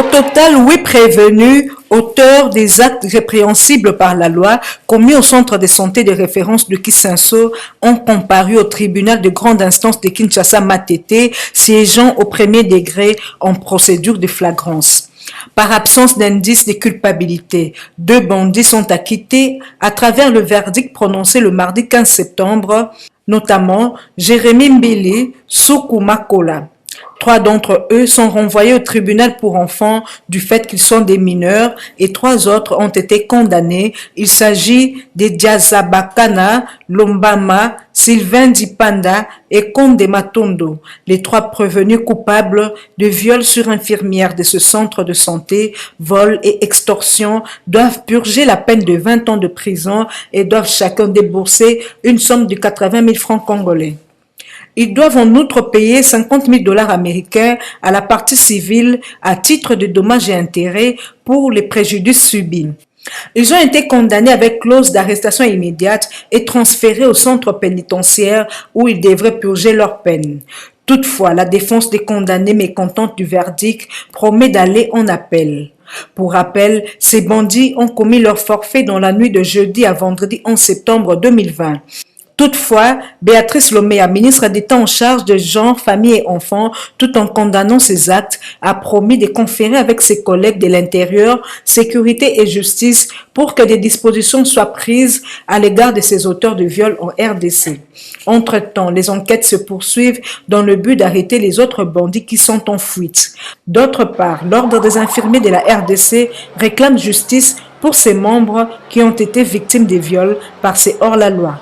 Au total, 8 prévenus, auteurs des actes répréhensibles par la loi, commis au centre de santé de référence de Kisenso, ont comparu au tribunal de grande instance de Kinshasa-Matete, siégeant au premier degré en procédure de flagrance. Par absence d'indices de culpabilité, 2 bandits sont acquittés à travers le verdict prononcé le mardi 15 septembre, notamment Jérémy Mbili, Soukou Makola. 3 d'entre eux sont renvoyés au tribunal pour enfants du fait qu'ils sont des mineurs et 3 autres ont été condamnés. Il s'agit de Diazabakana, Lombama, Sylvain Dipanda et Konde Matondo, les 3 prévenus coupables de viol sur infirmière de ce centre de santé, vol et extorsion doivent purger la peine de 20 ans de prison et doivent chacun débourser une somme de 80 000 francs congolais. Ils doivent en outre payer 50 000 $ américains à la partie civile à titre de dommages et intérêts pour les préjudices subis. Ils ont été condamnés avec clause d'arrestation immédiate et transférés au centre pénitentiaire où ils devraient purger leur peine. Toutefois, la défense des condamnés mécontente du verdict promet d'aller en appel. Pour rappel, ces bandits ont commis leur forfait dans la nuit de jeudi à vendredi 11 septembre 2020. Toutefois, Béatrice Lomea, ministre d'État en charge de genre, famille et enfants, tout en condamnant ces actes, a promis de conférer avec ses collègues de l'Intérieur, Sécurité et Justice pour que des dispositions soient prises à l'égard de ces auteurs de viol en RDC. Entre-temps, les enquêtes se poursuivent dans le but d'arrêter les autres bandits qui sont en fuite. D'autre part, l'Ordre des infirmiers de la RDC réclame justice pour ses membres qui ont été victimes des viols par ces hors-la-loi.